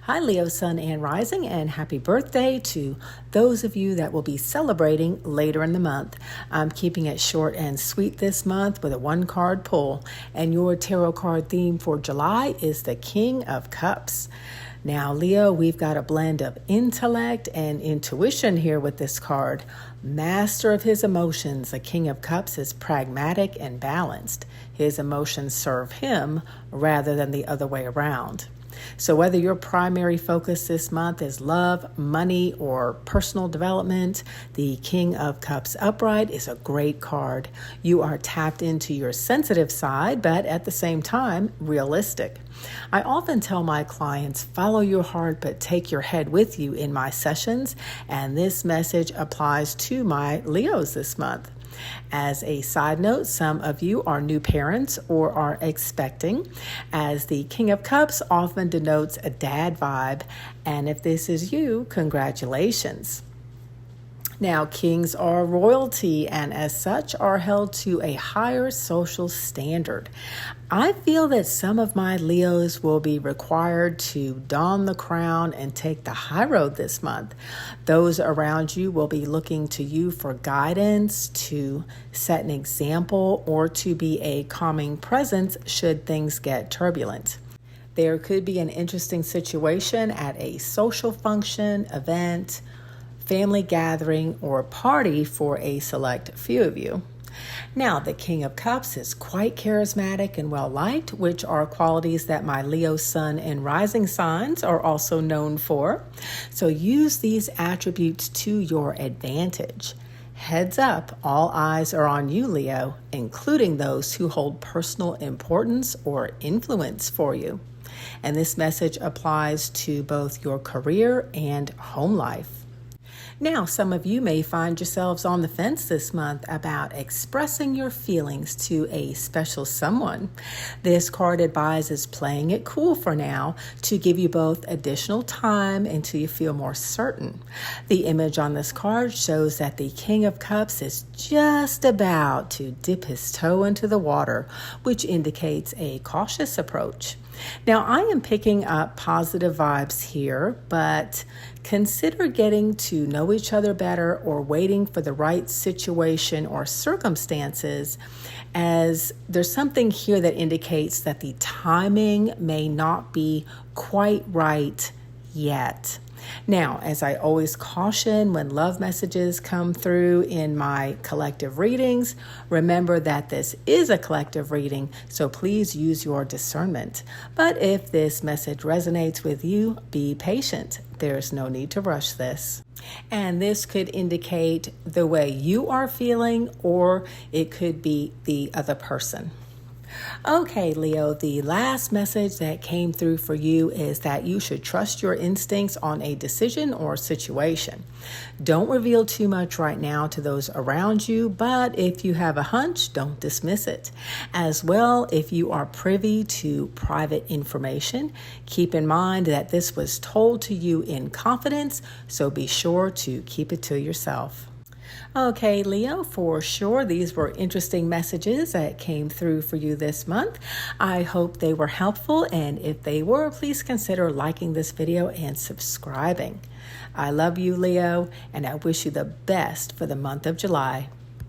Hi, Leo, Sun, and Rising, and happy birthday to those of you that will be celebrating later in the month. I'm keeping it short and sweet this month with a one-card pull, and your tarot card theme for July is the King of Cups. Now, Leo, we've got a blend of intellect and intuition here with this card. Master of his emotions, the King of Cups is pragmatic and balanced. His emotions serve him rather than the other way around. So whether your primary focus this month is love, money, or personal development, the King of Cups upright is a great card. You are tapped into your sensitive side, but at the same time, realistic. I often tell my clients, follow your heart, but take your head with you in my sessions, and this message applies to my Leos this month. As a side note, some of you are new parents or are expecting, as the King of Cups often denotes a dad vibe, and if this is you, congratulations. Now, kings are royalty and as such are held to a higher social standard. I feel that some of my Leos will be required to don the crown and take the high road this month. Those around you will be looking to you for guidance, to set an example, or to be a calming presence should things get turbulent. There could be an interesting situation at a social function, event, family gathering, or party for a select few of you. Now, the King of Cups is quite charismatic and well-liked, which are qualities that my Leo, Sun, and Rising signs are also known for. So use these attributes to your advantage. Heads up, all eyes are on you, Leo, including those who hold personal importance or influence for you. And this message applies to both your career and home life. Now, some of you may find yourselves on the fence this month about expressing your feelings to a special someone. This card advises playing it cool for now to give you both additional time until you feel more certain. The image on this card shows that the King of Cups is just about to dip his toe into the water, which indicates a cautious approach. Now, I am picking up positive vibes here, but consider getting to know each other better or waiting for the right situation or circumstances, as there's something here that indicates that the timing may not be quite right yet. Now, as I always caution when love messages come through in my collective readings, remember that this is a collective reading, so please use your discernment. But if this message resonates with you, be patient. There's no need to rush this. And this could indicate the way you are feeling, or it could be the other person. Okay, Leo, the last message that came through for you is that you should trust your instincts on a decision or situation. Don't reveal too much right now to those around you, but if you have a hunch, don't dismiss it. As well, if you are privy to private information, keep in mind that this was told to you in confidence, so be sure to keep it to yourself. Okay, Leo, for sure, these were interesting messages that came through for you this month. I hope they were helpful, and if they were, please consider liking this video and subscribing. I love you, Leo, and I wish you the best for the month of July.